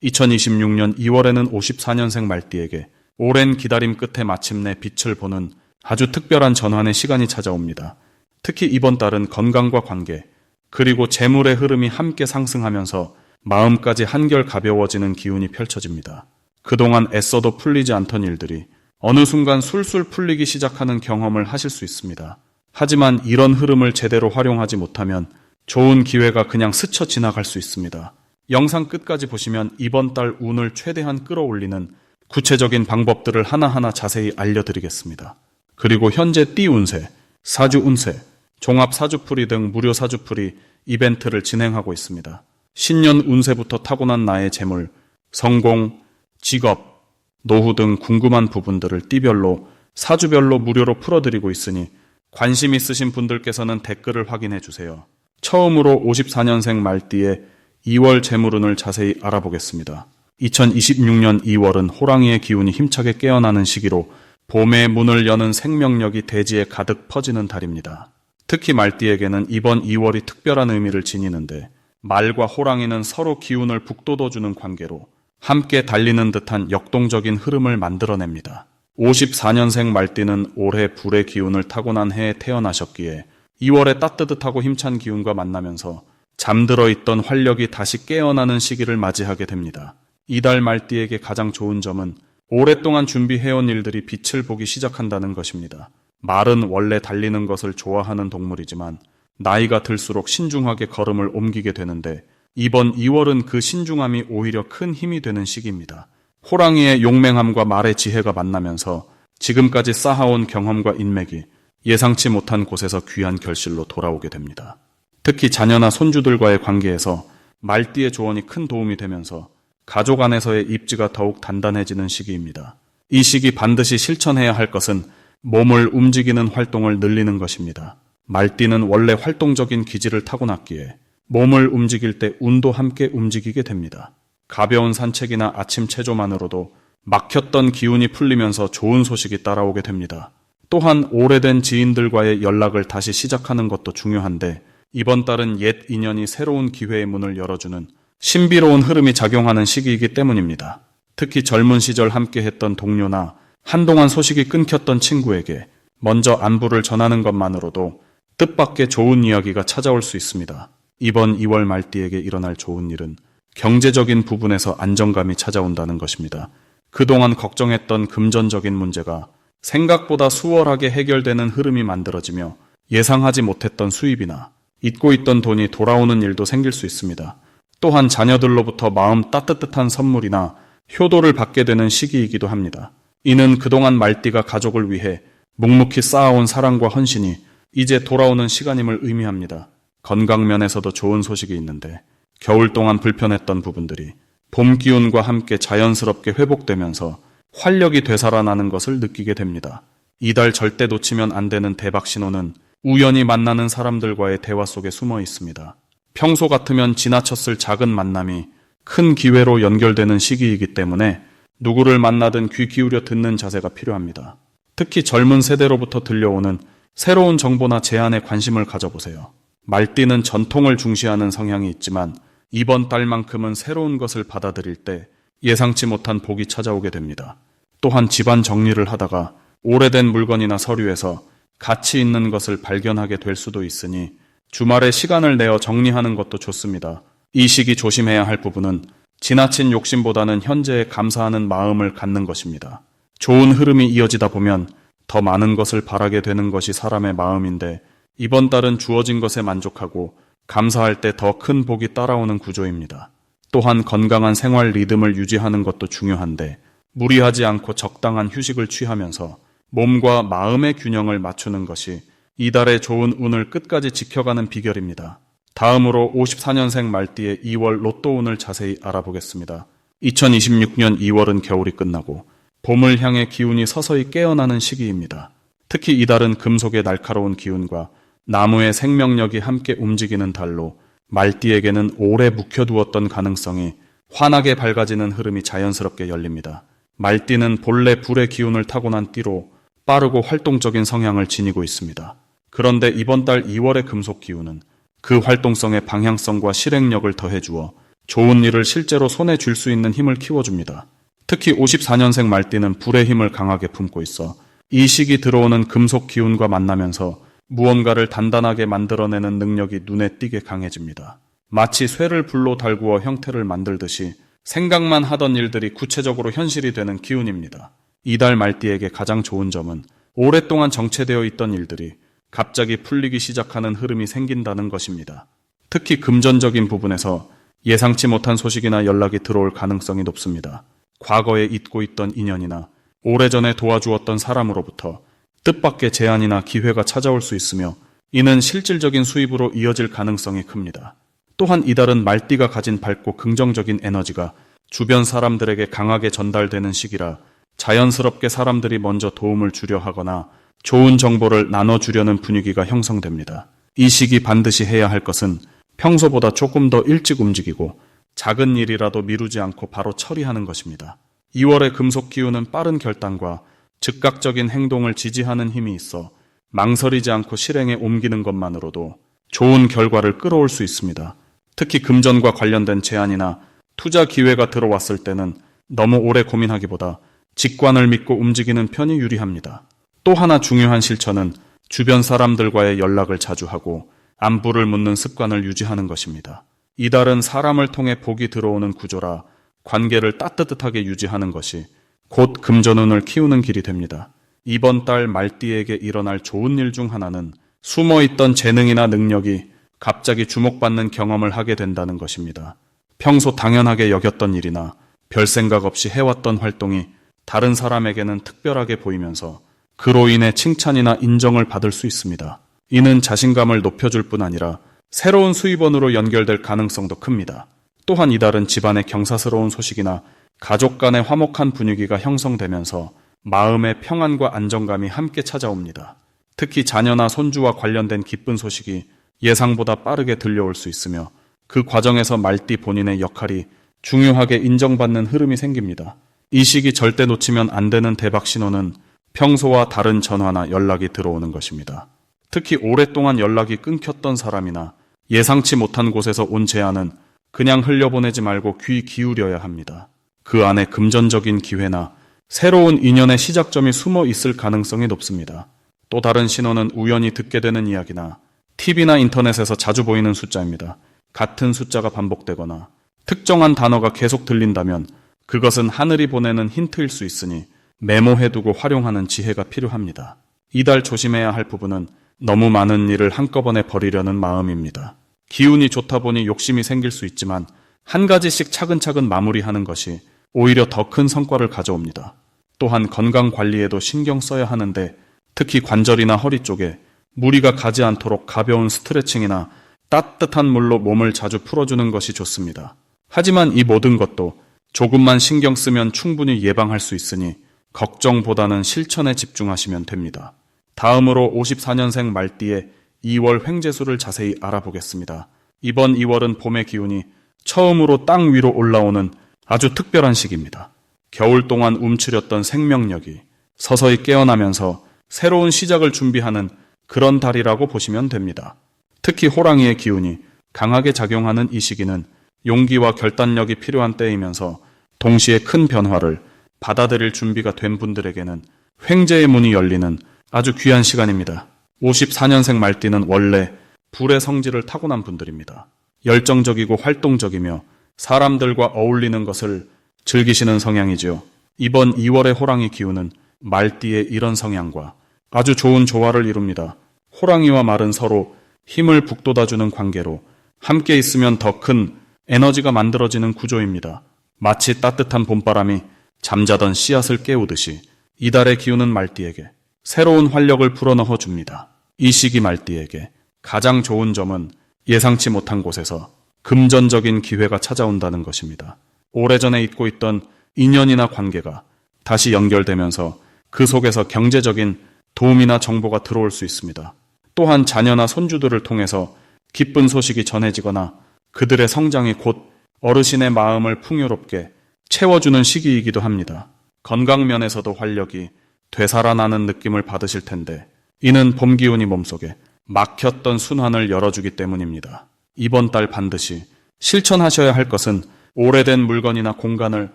2026년 2월에는 54년생 말띠에게 오랜 기다림 끝에 마침내 빛을 보는 아주 특별한 전환의 시간이 찾아옵니다. 특히 이번 달은 건강과 관계, 그리고 재물의 흐름이 함께 상승하면서 마음까지 한결 가벼워지는 기운이 펼쳐집니다. 그동안 애써도 풀리지 않던 일들이 어느 순간 술술 풀리기 시작하는 경험을 하실 수 있습니다. 하지만 이런 흐름을 제대로 활용하지 못하면 좋은 기회가 그냥 스쳐 지나갈 수 있습니다. 영상 끝까지 보시면 이번 달 운을 최대한 끌어올리는 구체적인 방법들을 하나하나 자세히 알려드리겠습니다. 그리고 현재 띠 운세, 사주 운세, 종합 사주풀이 등 무료 사주풀이 이벤트를 진행하고 있습니다. 신년 운세부터 타고난 나의 재물, 성공, 직업, 노후 등 궁금한 부분들을 띠별로, 사주별로 무료로 풀어드리고 있으니 관심 있으신 분들께서는 댓글을 확인해 주세요. 처음으로 54년생 말띠의 2월 재물운을 자세히 알아보겠습니다. 2026년 2월은 호랑이의 기운이 힘차게 깨어나는 시기로 봄의 문을 여는 생명력이 대지에 가득 퍼지는 달입니다. 특히 말띠에게는 이번 2월이 특별한 의미를 지니는데 말과 호랑이는 서로 기운을 북돋워주는 관계로 함께 달리는 듯한 역동적인 흐름을 만들어냅니다. 54년생 말띠는 올해 불의 기운을 타고난 해에 태어나셨기에 2월에 따뜻하고 힘찬 기운과 만나면서 잠들어 있던 활력이 다시 깨어나는 시기를 맞이하게 됩니다. 이달 말띠에게 가장 좋은 점은 오랫동안 준비해온 일들이 빛을 보기 시작한다는 것입니다. 말은 원래 달리는 것을 좋아하는 동물이지만 나이가 들수록 신중하게 걸음을 옮기게 되는데 이번 2월은 그 신중함이 오히려 큰 힘이 되는 시기입니다. 호랑이의 용맹함과 말의 지혜가 만나면서 지금까지 쌓아온 경험과 인맥이 예상치 못한 곳에서 귀한 결실로 돌아오게 됩니다. 특히 자녀나 손주들과의 관계에서 말띠의 조언이 큰 도움이 되면서 가족 안에서의 입지가 더욱 단단해지는 시기입니다. 이 시기 반드시 실천해야 할 것은 몸을 움직이는 활동을 늘리는 것입니다. 말띠는 원래 활동적인 기질을 타고났기에 몸을 움직일 때 운도 함께 움직이게 됩니다. 가벼운 산책이나 아침 체조만으로도 막혔던 기운이 풀리면서 좋은 소식이 따라오게 됩니다. 또한 오래된 지인들과의 연락을 다시 시작하는 것도 중요한데 이번 달은 옛 인연이 새로운 기회의 문을 열어주는 신비로운 흐름이 작용하는 시기이기 때문입니다. 특히 젊은 시절 함께했던 동료나 한동안 소식이 끊겼던 친구에게 먼저 안부를 전하는 것만으로도 뜻밖의 좋은 이야기가 찾아올 수 있습니다. 이번 2월 말띠에게 일어날 좋은 일은 경제적인 부분에서 안정감이 찾아온다는 것입니다. 그동안 걱정했던 금전적인 문제가 생각보다 수월하게 해결되는 흐름이 만들어지며 예상하지 못했던 수입이나 잊고 있던 돈이 돌아오는 일도 생길 수 있습니다. 또한 자녀들로부터 마음 따뜻한 선물이나 효도를 받게 되는 시기이기도 합니다. 이는 그동안 말띠가 가족을 위해 묵묵히 쌓아온 사랑과 헌신이 이제 돌아오는 시간임을 의미합니다. 건강 면에서도 좋은 소식이 있는데 겨울 동안 불편했던 부분들이 봄 기운과 함께 자연스럽게 회복되면서 활력이 되살아나는 것을 느끼게 됩니다. 이달 절대 놓치면 안 되는 대박 신호는 우연히 만나는 사람들과의 대화 속에 숨어 있습니다. 평소 같으면 지나쳤을 작은 만남이 큰 기회로 연결되는 시기이기 때문에 누구를 만나든 귀 기울여 듣는 자세가 필요합니다. 특히 젊은 세대로부터 들려오는 새로운 정보나 제안에 관심을 가져보세요. 말띠는 전통을 중시하는 성향이 있지만 이번 달만큼은 새로운 것을 받아들일 때 예상치 못한 복이 찾아오게 됩니다. 또한 집안 정리를 하다가 오래된 물건이나 서류에서 가치 있는 것을 발견하게 될 수도 있으니 주말에 시간을 내어 정리하는 것도 좋습니다. 이 시기 조심해야 할 부분은 지나친 욕심보다는 현재에 감사하는 마음을 갖는 것입니다. 좋은 흐름이 이어지다 보면 더 많은 것을 바라게 되는 것이 사람의 마음인데 이번 달은 주어진 것에 만족하고 감사할 때 더 큰 복이 따라오는 구조입니다. 또한 건강한 생활 리듬을 유지하는 것도 중요한데 무리하지 않고 적당한 휴식을 취하면서 몸과 마음의 균형을 맞추는 것이 이달의 좋은 운을 끝까지 지켜가는 비결입니다. 다음으로 54년생 말띠의 2월 로또 운을 자세히 알아보겠습니다. 2026년 2월은 겨울이 끝나고 봄을 향해 기운이 서서히 깨어나는 시기입니다. 특히 이달은 금속의 날카로운 기운과 나무의 생명력이 함께 움직이는 달로 말띠에게는 오래 묵혀두었던 가능성이 환하게 밝아지는 흐름이 자연스럽게 열립니다. 말띠는 본래 불의 기운을 타고난 띠로 빠르고 활동적인 성향을 지니고 있습니다. 그런데 이번 달 2월의 금속 기운은 그 활동성의 방향성과 실행력을 더해주어 좋은 일을 실제로 손에 쥘 수 있는 힘을 키워줍니다. 특히 54년생 말띠는 불의 힘을 강하게 품고 있어 이 시기 들어오는 금속 기운과 만나면서 무언가를 단단하게 만들어내는 능력이 눈에 띄게 강해집니다. 마치 쇠를 불로 달구어 형태를 만들듯이 생각만 하던 일들이 구체적으로 현실이 되는 기운입니다. 이달 말띠에게 가장 좋은 점은 오랫동안 정체되어 있던 일들이 갑자기 풀리기 시작하는 흐름이 생긴다는 것입니다. 특히 금전적인 부분에서 예상치 못한 소식이나 연락이 들어올 가능성이 높습니다. 과거에 잊고 있던 인연이나 오래전에 도와주었던 사람으로부터 뜻밖의 제안이나 기회가 찾아올 수 있으며 이는 실질적인 수입으로 이어질 가능성이 큽니다. 또한 이달은 말띠가 가진 밝고 긍정적인 에너지가 주변 사람들에게 강하게 전달되는 시기라 자연스럽게 사람들이 먼저 도움을 주려 하거나 좋은 정보를 나눠주려는 분위기가 형성됩니다. 이 시기 반드시 해야 할 것은 평소보다 조금 더 일찍 움직이고 작은 일이라도 미루지 않고 바로 처리하는 것입니다. 2월의 금속 기운은 빠른 결단과 즉각적인 행동을 지지하는 힘이 있어 망설이지 않고 실행에 옮기는 것만으로도 좋은 결과를 끌어올 수 있습니다. 특히 금전과 관련된 제안이나 투자 기회가 들어왔을 때는 너무 오래 고민하기보다 직관을 믿고 움직이는 편이 유리합니다. 또 하나 중요한 실천은 주변 사람들과의 연락을 자주 하고 안부를 묻는 습관을 유지하는 것입니다. 이달은 사람을 통해 복이 들어오는 구조라 관계를 따뜻하게 유지하는 것이 곧 금전운을 키우는 길이 됩니다. 이번 달 말띠에게 일어날 좋은 일 중 하나는 숨어있던 재능이나 능력이 갑자기 주목받는 경험을 하게 된다는 것입니다. 평소 당연하게 여겼던 일이나 별 생각 없이 해왔던 활동이 다른 사람에게는 특별하게 보이면서 그로 인해 칭찬이나 인정을 받을 수 있습니다. 이는 자신감을 높여줄 뿐 아니라 새로운 수입원으로 연결될 가능성도 큽니다. 또한 이달은 집안의 경사스러운 소식이나 가족 간의 화목한 분위기가 형성되면서 마음의 평안과 안정감이 함께 찾아옵니다. 특히 자녀나 손주와 관련된 기쁜 소식이 예상보다 빠르게 들려올 수 있으며 그 과정에서 말띠 본인의 역할이 중요하게 인정받는 흐름이 생깁니다. 이 시기 절대 놓치면 안 되는 대박 신호는 평소와 다른 전화나 연락이 들어오는 것입니다. 특히 오랫동안 연락이 끊겼던 사람이나 예상치 못한 곳에서 온 제안은 그냥 흘려보내지 말고 귀 기울여야 합니다. 그 안에 금전적인 기회나 새로운 인연의 시작점이 숨어 있을 가능성이 높습니다. 또 다른 신호는 우연히 듣게 되는 이야기나 TV나 인터넷에서 자주 보이는 숫자입니다. 같은 숫자가 반복되거나 특정한 단어가 계속 들린다면 그것은 하늘이 보내는 힌트일 수 있으니 메모해두고 활용하는 지혜가 필요합니다. 이달 조심해야 할 부분은 너무 많은 일을 한꺼번에 버리려는 마음입니다. 기운이 좋다 보니 욕심이 생길 수 있지만 한 가지씩 차근차근 마무리하는 것이 오히려 더 큰 성과를 가져옵니다. 또한 건강 관리에도 신경 써야 하는데 특히 관절이나 허리 쪽에 무리가 가지 않도록 가벼운 스트레칭이나 따뜻한 물로 몸을 자주 풀어주는 것이 좋습니다. 하지만 이 모든 것도 조금만 신경 쓰면 충분히 예방할 수 있으니 걱정보다는 실천에 집중하시면 됩니다. 다음으로 54년생 말띠의 2월 횡재수를 자세히 알아보겠습니다. 이번 2월은 봄의 기운이 처음으로 땅 위로 올라오는 아주 특별한 시기입니다. 겨울 동안 움츠렸던 생명력이 서서히 깨어나면서 새로운 시작을 준비하는 그런 달이라고 보시면 됩니다. 특히 호랑이의 기운이 강하게 작용하는 이 시기는 용기와 결단력이 필요한 때이면서 동시에 큰 변화를 받아들일 준비가 된 분들에게는 횡재의 문이 열리는 아주 귀한 시간입니다. 54년생 말띠는 원래 불의 성질을 타고난 분들입니다. 열정적이고 활동적이며 사람들과 어울리는 것을 즐기시는 성향이지요. 이번 2월의 호랑이 기운은 말띠의 이런 성향과 아주 좋은 조화를 이룹니다. 호랑이와 말은 서로 힘을 북돋아주는 관계로 함께 있으면 더 큰 에너지가 만들어지는 구조입니다. 마치 따뜻한 봄바람이 잠자던 씨앗을 깨우듯이 이달의 기운은 말띠에게 새로운 활력을 불어넣어 줍니다. 이 시기 말띠에게 가장 좋은 점은 예상치 못한 곳에서 금전적인 기회가 찾아온다는 것입니다. 오래전에 잊고 있던 인연이나 관계가 다시 연결되면서 그 속에서 경제적인 도움이나 정보가 들어올 수 있습니다. 또한 자녀나 손주들을 통해서 기쁜 소식이 전해지거나 그들의 성장이 곧 어르신의 마음을 풍요롭게 채워주는 시기이기도 합니다. 건강 면에서도 활력이 되살아나는 느낌을 받으실 텐데 이는 봄 기운이 몸속에 막혔던 순환을 열어주기 때문입니다. 이번 달 반드시 실천하셔야 할 것은 오래된 물건이나 공간을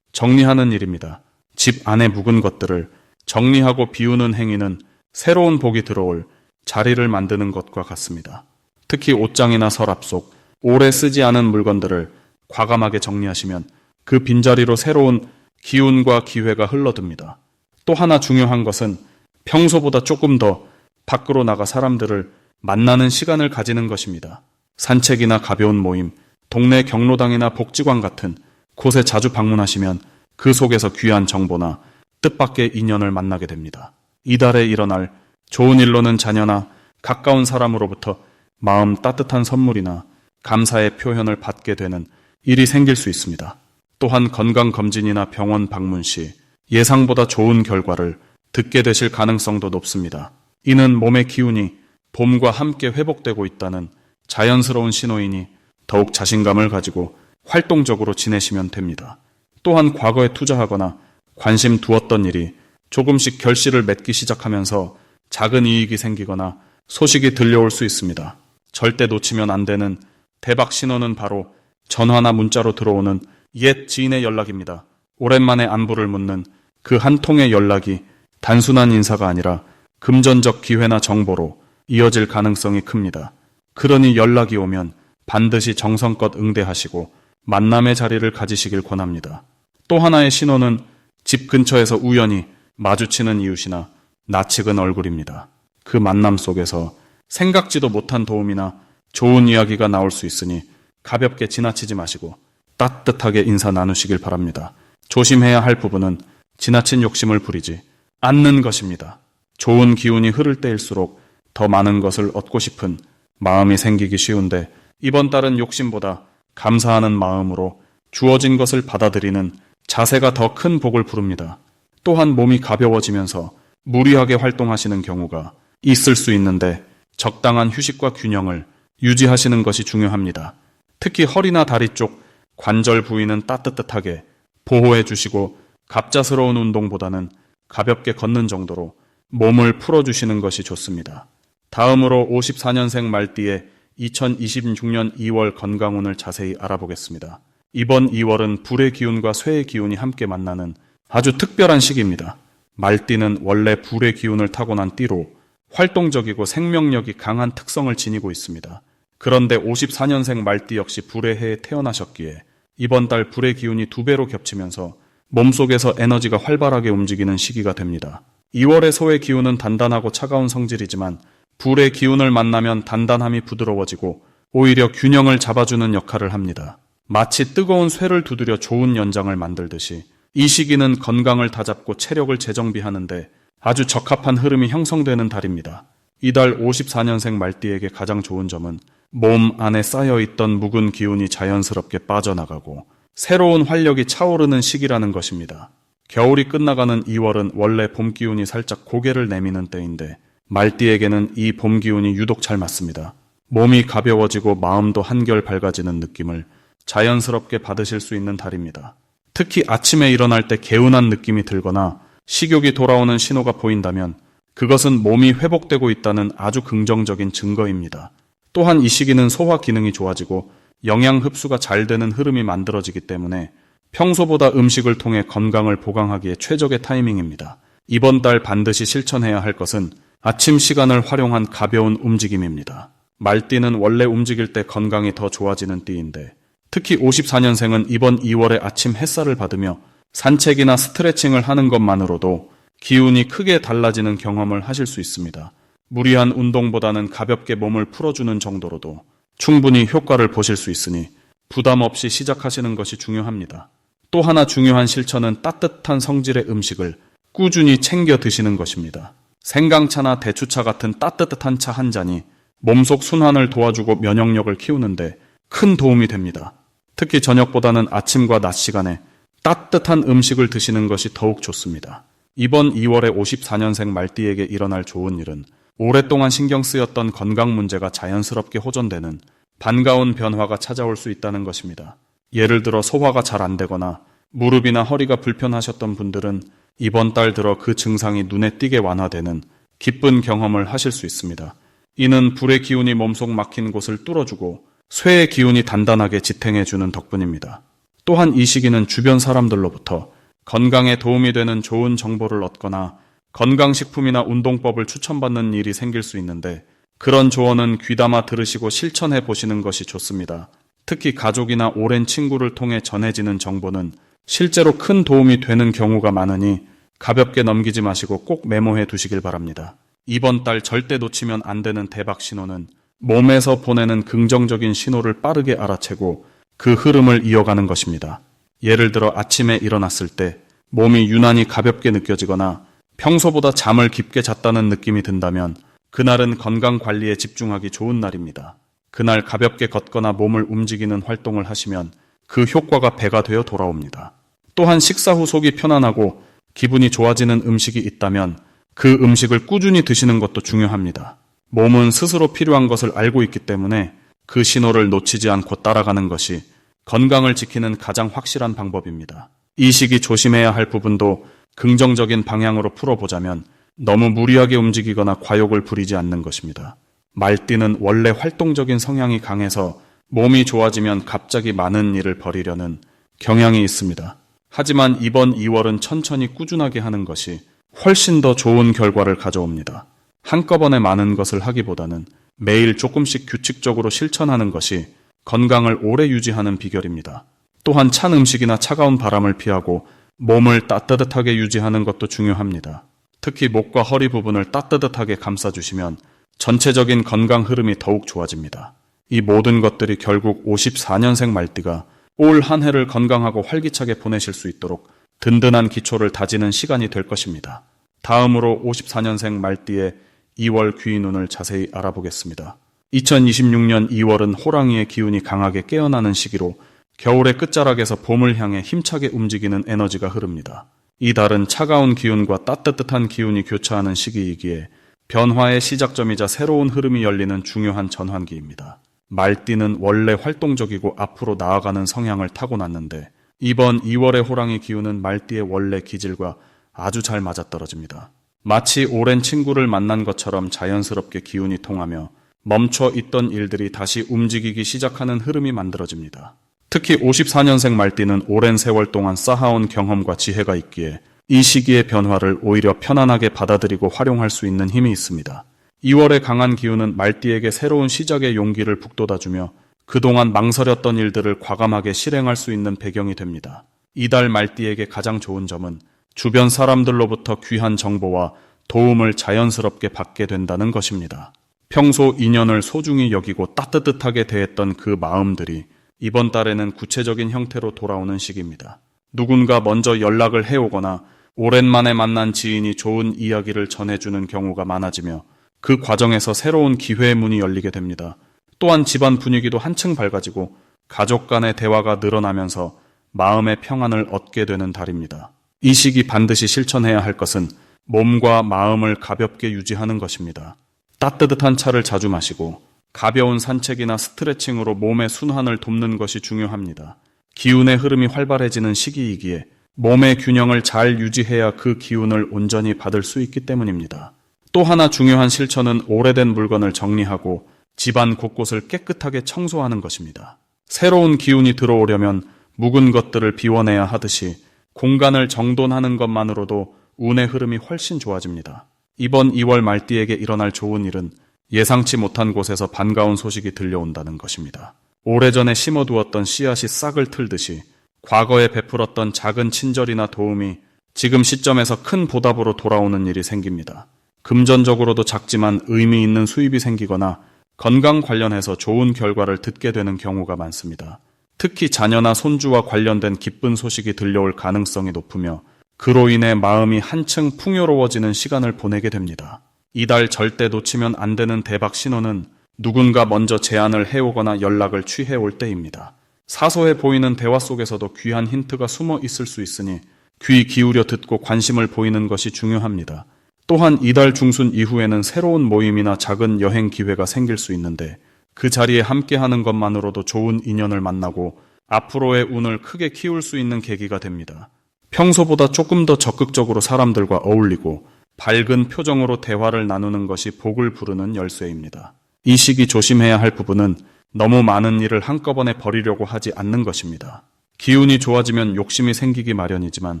정리하는 일입니다. 집 안에 묵은 것들을 정리하고 비우는 행위는 새로운 복이 들어올 자리를 만드는 것과 같습니다. 특히 옷장이나 서랍 속 오래 쓰지 않은 물건들을 과감하게 정리하시면 그 빈자리로 새로운 기운과 기회가 흘러듭니다. 또 하나 중요한 것은 평소보다 조금 더 밖으로 나가 사람들을 만나는 시간을 가지는 것입니다. 산책이나 가벼운 모임, 동네 경로당이나 복지관 같은 곳에 자주 방문하시면 그 속에서 귀한 정보나 뜻밖의 인연을 만나게 됩니다. 이달에 일어날 좋은 일로는 자녀나 가까운 사람으로부터 마음 따뜻한 선물이나 감사의 표현을 받게 되는 일이 생길 수 있습니다. 또한 건강검진이나 병원 방문 시 예상보다 좋은 결과를 듣게 되실 가능성도 높습니다. 이는 몸의 기운이 봄과 함께 회복되고 있다는 자연스러운 신호이니 더욱 자신감을 가지고 활동적으로 지내시면 됩니다. 또한 과거에 투자하거나 관심 두었던 일이 조금씩 결실을 맺기 시작하면서 작은 이익이 생기거나 소식이 들려올 수 있습니다. 절대 놓치면 안 되는 대박 신호는 바로 전화나 문자로 들어오는 옛 지인의 연락입니다. 오랜만에 안부를 묻는 그 한 통의 연락이 단순한 인사가 아니라 금전적 기회나 정보로 이어질 가능성이 큽니다. 그러니 연락이 오면 반드시 정성껏 응대하시고 만남의 자리를 가지시길 권합니다. 또 하나의 신호는 집 근처에서 우연히 마주치는 이웃이나 낯익은 얼굴입니다. 그 만남 속에서 생각지도 못한 도움이나 좋은 이야기가 나올 수 있으니 가볍게 지나치지 마시고 따뜻하게 인사 나누시길 바랍니다. 조심해야 할 부분은 지나친 욕심을 부리지 않는 것입니다. 좋은 기운이 흐를 때일수록 더 많은 것을 얻고 싶은 마음이 생기기 쉬운데 이번 달은 욕심보다 감사하는 마음으로 주어진 것을 받아들이는 자세가 더 큰 복을 부릅니다. 또한 몸이 가벼워지면서 무리하게 활동하시는 경우가 있을 수 있는데 적당한 휴식과 균형을 유지하시는 것이 중요합니다. 특히 허리나 다리 쪽 관절 부위는 따뜻하게 보호해 주시고 갑작스러운 운동보다는 가볍게 걷는 정도로 몸을 풀어주시는 것이 좋습니다. 다음으로 54년생 말띠의 2026년 2월 건강운을 자세히 알아보겠습니다. 이번 2월은 불의 기운과 쇠의 기운이 함께 만나는 아주 특별한 시기입니다. 말띠는 원래 불의 기운을 타고난 띠로 활동적이고 생명력이 강한 특성을 지니고 있습니다. 그런데 54년생 말띠 역시 불의 해에 태어나셨기에 이번 달 불의 기운이 2배로 겹치면서 몸속에서 에너지가 활발하게 움직이는 시기가 됩니다. 2월의 소의 기운은 단단하고 차가운 성질이지만 불의 기운을 만나면 단단함이 부드러워지고 오히려 균형을 잡아주는 역할을 합니다. 마치 뜨거운 쇠를 두드려 좋은 연장을 만들듯이 이 시기는 건강을 다잡고 체력을 재정비하는데 아주 적합한 흐름이 형성되는 달입니다. 이달 54년생 말띠에게 가장 좋은 점은 몸 안에 쌓여있던 묵은 기운이 자연스럽게 빠져나가고 새로운 활력이 차오르는 시기라는 것입니다. 겨울이 끝나가는 2월은 원래 봄 기운이 살짝 고개를 내미는 때인데 말띠에게는 이 봄 기운이 유독 잘 맞습니다. 몸이 가벼워지고 마음도 한결 밝아지는 느낌을 자연스럽게 받으실 수 있는 달입니다. 특히 아침에 일어날 때 개운한 느낌이 들거나 식욕이 돌아오는 신호가 보인다면 그것은 몸이 회복되고 있다는 아주 긍정적인 증거입니다. 또한 이 시기는 소화 기능이 좋아지고 영양 흡수가 잘 되는 흐름이 만들어지기 때문에 평소보다 음식을 통해 건강을 보강하기에 최적의 타이밍입니다. 이번 달 반드시 실천해야 할 것은 아침 시간을 활용한 가벼운 움직임입니다. 말띠는 원래 움직일 때 건강이 더 좋아지는 띠인데 특히 54년생은 이번 2월에 아침 햇살을 받으며 산책이나 스트레칭을 하는 것만으로도 기운이 크게 달라지는 경험을 하실 수 있습니다. 무리한 운동보다는 가볍게 몸을 풀어주는 정도로도 충분히 효과를 보실 수 있으니 부담 없이 시작하시는 것이 중요합니다. 또 하나 중요한 실천은 따뜻한 성질의 음식을 꾸준히 챙겨 드시는 것입니다. 생강차나 대추차 같은 따뜻한 차 한 잔이 몸속 순환을 도와주고 면역력을 키우는데 큰 도움이 됩니다. 특히 저녁보다는 아침과 낮 시간에 따뜻한 음식을 드시는 것이 더욱 좋습니다. 이번 2월에 54년생 말띠에게 일어날 좋은 일은 오랫동안 신경 쓰였던 건강 문제가 자연스럽게 호전되는 반가운 변화가 찾아올 수 있다는 것입니다. 예를 들어 소화가 잘 안 되거나 무릎이나 허리가 불편하셨던 분들은 이번 달 들어 그 증상이 눈에 띄게 완화되는 기쁜 경험을 하실 수 있습니다. 이는 불의 기운이 몸속 막힌 곳을 뚫어주고 쇠의 기운이 단단하게 지탱해주는 덕분입니다. 또한 이 시기는 주변 사람들로부터 건강에 도움이 되는 좋은 정보를 얻거나 건강식품이나 운동법을 추천받는 일이 생길 수 있는데 그런 조언은 귀담아 들으시고 실천해 보시는 것이 좋습니다. 특히 가족이나 오랜 친구를 통해 전해지는 정보는 실제로 큰 도움이 되는 경우가 많으니 가볍게 넘기지 마시고 꼭 메모해 두시길 바랍니다. 이번 달 절대 놓치면 안 되는 대박 신호는 몸에서 보내는 긍정적인 신호를 빠르게 알아채고 그 흐름을 이어가는 것입니다. 예를 들어 아침에 일어났을 때 몸이 유난히 가볍게 느껴지거나 평소보다 잠을 깊게 잤다는 느낌이 든다면 그날은 건강 관리에 집중하기 좋은 날입니다. 그날 가볍게 걷거나 몸을 움직이는 활동을 하시면 그 효과가 배가 되어 돌아옵니다. 또한 식사 후 속이 편안하고 기분이 좋아지는 음식이 있다면 그 음식을 꾸준히 드시는 것도 중요합니다. 몸은 스스로 필요한 것을 알고 있기 때문에 그 신호를 놓치지 않고 따라가는 것이 건강을 지키는 가장 확실한 방법입니다. 이 시기 조심해야 할 부분도 긍정적인 방향으로 풀어보자면 너무 무리하게 움직이거나 과욕을 부리지 않는 것입니다. 말띠는 원래 활동적인 성향이 강해서 몸이 좋아지면 갑자기 많은 일을 벌이려는 경향이 있습니다. 하지만 이번 2월은 천천히 꾸준하게 하는 것이 훨씬 더 좋은 결과를 가져옵니다. 한꺼번에 많은 것을 하기보다는 매일 조금씩 규칙적으로 실천하는 것이 건강을 오래 유지하는 비결입니다. 또한 찬 음식이나 차가운 바람을 피하고 몸을 따뜻하게 유지하는 것도 중요합니다. 특히 목과 허리 부분을 따뜻하게 감싸주시면 전체적인 건강 흐름이 더욱 좋아집니다. 이 모든 것들이 결국 54년생 말띠가 올 한 해를 건강하고 활기차게 보내실 수 있도록 든든한 기초를 다지는 시간이 될 것입니다. 다음으로 54년생 말띠의 2월 귀인운을 자세히 알아보겠습니다. 2026년 2월은 호랑이의 기운이 강하게 깨어나는 시기로 겨울의 끝자락에서 봄을 향해 힘차게 움직이는 에너지가 흐릅니다. 이 달은 차가운 기운과 따뜻한 기운이 교차하는 시기이기에 변화의 시작점이자 새로운 흐름이 열리는 중요한 전환기입니다. 말띠는 원래 활동적이고 앞으로 나아가는 성향을 타고났는데 이번 2월의 호랑이 기운은 말띠의 원래 기질과 아주 잘 맞아떨어집니다. 마치 오랜 친구를 만난 것처럼 자연스럽게 기운이 통하며 멈춰 있던 일들이 다시 움직이기 시작하는 흐름이 만들어집니다. 특히 54년생 말띠는 오랜 세월 동안 쌓아온 경험과 지혜가 있기에 이 시기의 변화를 오히려 편안하게 받아들이고 활용할 수 있는 힘이 있습니다. 2월의 강한 기운은 말띠에게 새로운 시작의 용기를 북돋아주며 그동안 망설였던 일들을 과감하게 실행할 수 있는 배경이 됩니다. 이달 말띠에게 가장 좋은 점은 주변 사람들로부터 귀한 정보와 도움을 자연스럽게 받게 된다는 것입니다. 평소 인연을 소중히 여기고 따뜻하게 대했던 그 마음들이 이번 달에는 구체적인 형태로 돌아오는 시기입니다. 누군가 먼저 연락을 해오거나 오랜만에 만난 지인이 좋은 이야기를 전해주는 경우가 많아지며 그 과정에서 새로운 기회의 문이 열리게 됩니다. 또한 집안 분위기도 한층 밝아지고 가족 간의 대화가 늘어나면서 마음의 평안을 얻게 되는 달입니다. 이 시기 반드시 실천해야 할 것은 몸과 마음을 가볍게 유지하는 것입니다. 따뜻한 차를 자주 마시고 가벼운 산책이나 스트레칭으로 몸의 순환을 돕는 것이 중요합니다. 기운의 흐름이 활발해지는 시기이기에 몸의 균형을 잘 유지해야 그 기운을 온전히 받을 수 있기 때문입니다. 또 하나 중요한 실천은 오래된 물건을 정리하고 집안 곳곳을 깨끗하게 청소하는 것입니다. 새로운 기운이 들어오려면 묵은 것들을 비워내야 하듯이 공간을 정돈하는 것만으로도 운의 흐름이 훨씬 좋아집니다. 이번 2월 말띠에게 일어날 좋은 일은 예상치 못한 곳에서 반가운 소식이 들려온다는 것입니다. 오래전에 심어두었던 씨앗이 싹을 틀듯이 과거에 베풀었던 작은 친절이나 도움이 지금 시점에서 큰 보답으로 돌아오는 일이 생깁니다. 금전적으로도 작지만 의미 있는 수입이 생기거나 건강 관련해서 좋은 결과를 듣게 되는 경우가 많습니다. 특히 자녀나 손주와 관련된 기쁜 소식이 들려올 가능성이 높으며 그로 인해 마음이 한층 풍요로워지는 시간을 보내게 됩니다. 이달 절대 놓치면 안 되는 대박 신호는 누군가 먼저 제안을 해오거나 연락을 취해올 때입니다. 사소해 보이는 대화 속에서도 귀한 힌트가 숨어 있을 수 있으니 귀 기울여 듣고 관심을 보이는 것이 중요합니다. 또한 이달 중순 이후에는 새로운 모임이나 작은 여행 기회가 생길 수 있는데 그 자리에 함께하는 것만으로도 좋은 인연을 만나고 앞으로의 운을 크게 키울 수 있는 계기가 됩니다. 평소보다 조금 더 적극적으로 사람들과 어울리고 밝은 표정으로 대화를 나누는 것이 복을 부르는 열쇠입니다. 이 시기 조심해야 할 부분은 너무 많은 일을 한꺼번에 버리려고 하지 않는 것입니다. 기운이 좋아지면 욕심이 생기기 마련이지만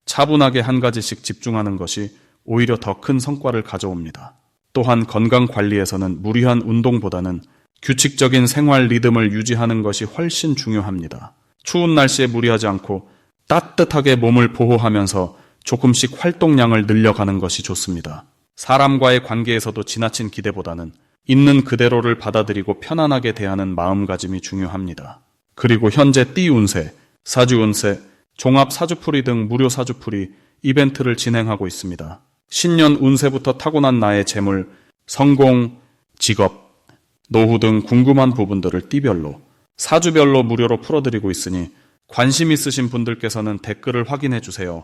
차분하게 한 가지씩 집중하는 것이 오히려 더 큰 성과를 가져옵니다. 또한 건강 관리에서는 무리한 운동보다는 규칙적인 생활 리듬을 유지하는 것이 훨씬 중요합니다. 추운 날씨에 무리하지 않고 따뜻하게 몸을 보호하면서 조금씩 활동량을 늘려가는 것이 좋습니다. 사람과의 관계에서도 지나친 기대보다는 있는 그대로를 받아들이고 편안하게 대하는 마음가짐이 중요합니다. 그리고 현재 띠 운세, 사주 운세, 종합 사주풀이 등 무료 사주풀이 이벤트를 진행하고 있습니다. 신년 운세부터 타고난 나의 재물, 성공, 직업, 노후 등 궁금한 부분들을 띠별로, 사주별로 무료로 풀어드리고 있으니 관심 있으신 분들께서는 댓글을 확인해 주세요.